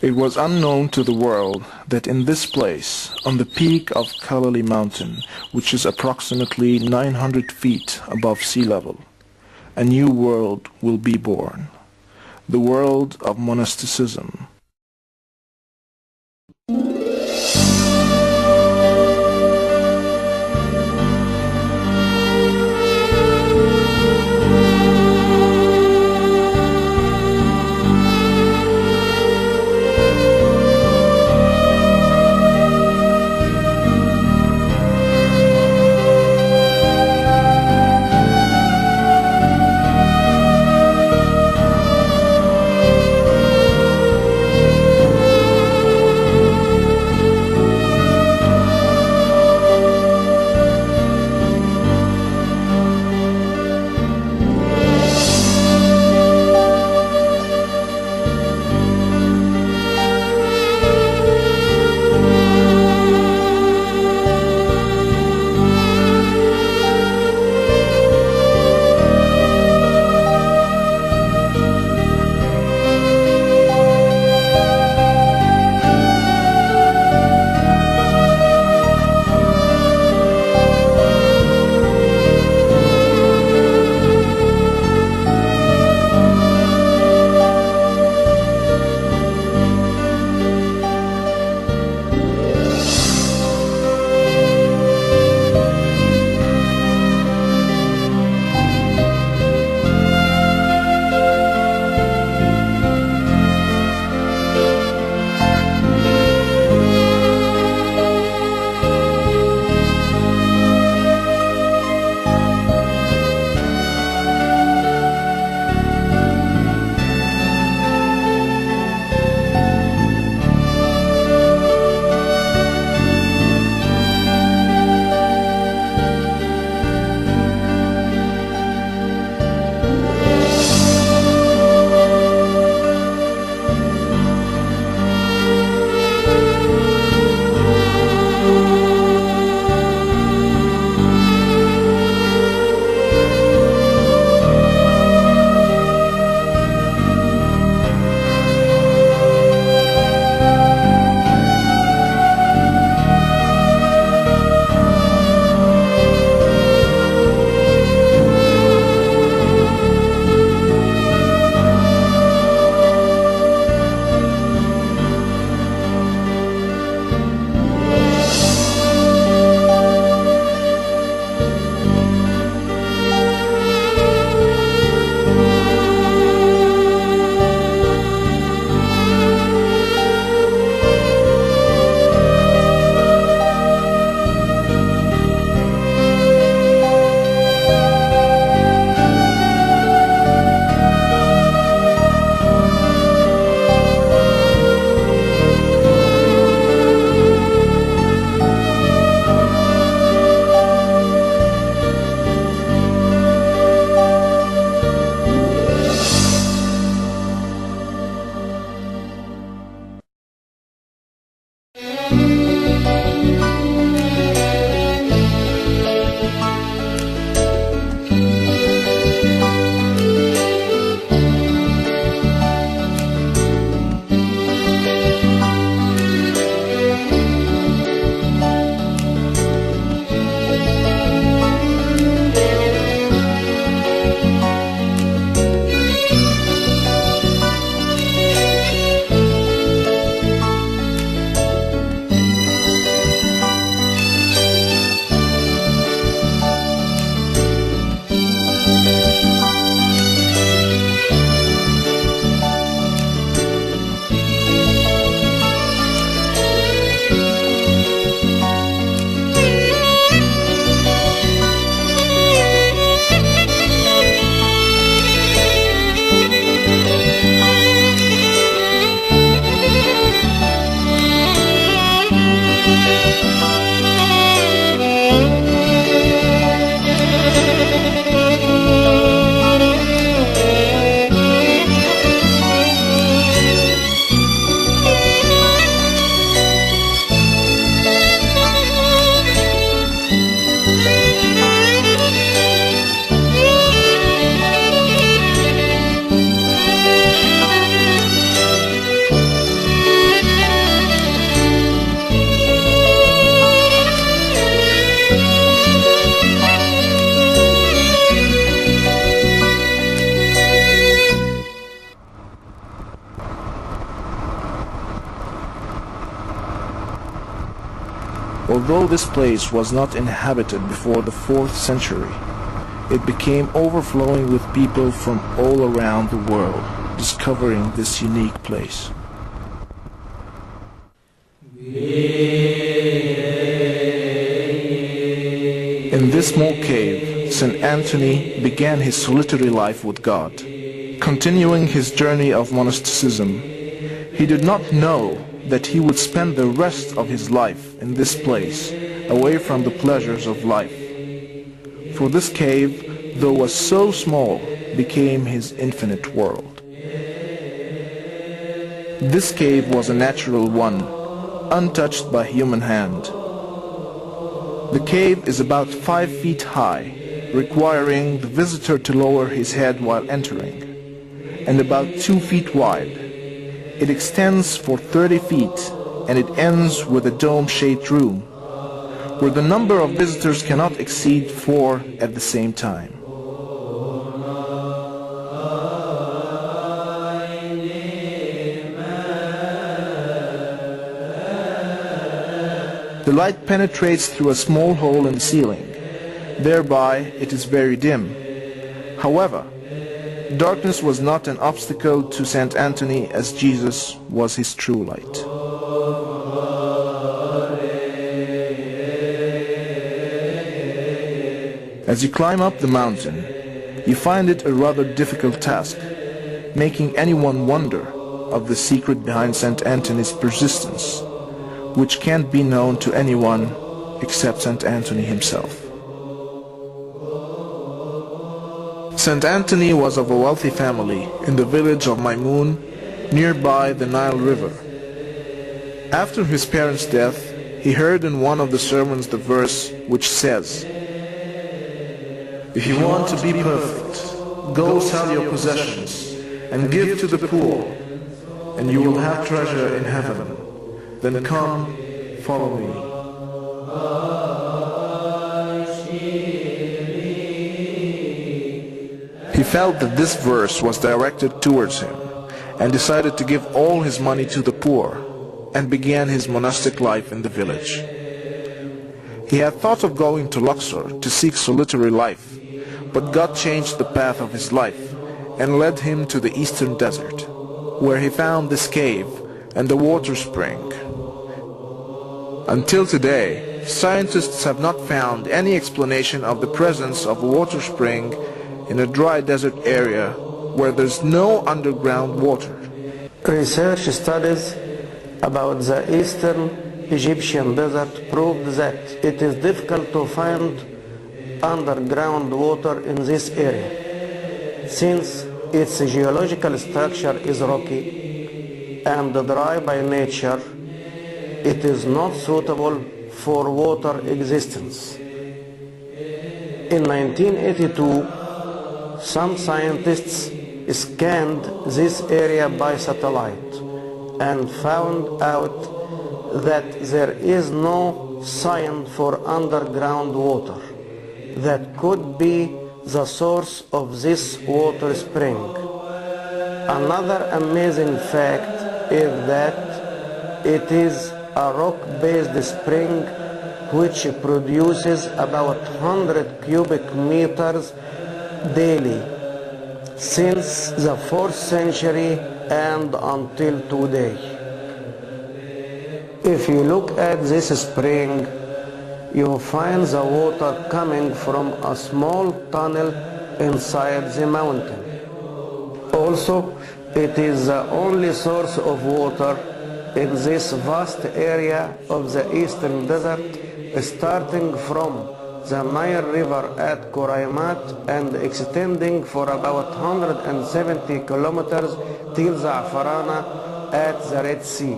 It was unknown to the world that in this place, on the peak of Kalali Mountain, which is approximately 900 feet above sea level, a new world will be born, the world of monasticism. although this place was not inhabited before the 4th century, it became overflowing with people from all around the world discovering this unique place. In this small cave, St. Anthony began his solitary life with God. Continuing his journey of monasticism, he did not know that he would spend the rest of his life in this place, away from the pleasures of life. For this cave, though was so small, became his infinite world. This cave was a natural one, untouched by human hand. The cave is about 5 feet high, requiring the visitor to lower his head while entering, and about 2 feet wide. It extends for 30 feet, and it ends with a dome-shaped room, where the number of visitors cannot exceed 4 at the same time. The light penetrates through a small hole in the ceiling. Thereby, it is very dim. However, darkness was not an obstacle to St. Anthony, as Jesus was his true light. As you climb up the mountain, you find it a rather difficult task, making anyone wonder of the secret behind St. Anthony's persistence, which can't be known to anyone except St. Anthony himself. St. Anthony was of a wealthy family in the village of Maimoun, nearby the Nile River. After his parents' death, he heard in one of the sermons the verse which says, "If you want to be perfect, go sell your possessions and give to the poor, and you will have treasure in heaven. Then come, follow me." He felt that this verse was directed towards him and decided to give all his money to the poor and began his monastic life in the village. He had thought of going to Luxor to seek solitary life, but God changed the path of his life and led him to the eastern desert, where he found this cave and the water spring. Until today, scientists have not found any explanation of the presence of a water spring in a dry desert area where there's no underground water. Research studies about the eastern Egyptian desert proved that it is difficult to find underground water in this area, since its geological structure is rocky and dry by nature. It is not suitable for water existence. In 1982, some scientists scanned this area by satellite and found out that there is no sign for underground water that could be the source of this water spring. Another amazing fact is that it is a rock-based spring which produces about 100 cubic meters daily since the 4th century and until today. If you look at this spring, you find the water coming from a small tunnel inside the mountain. Also, it is the only source of water in this vast area of the eastern desert, starting from the Nile River at Kuraymat and extending for about 170 kilometers till Za'farana at the Red Sea.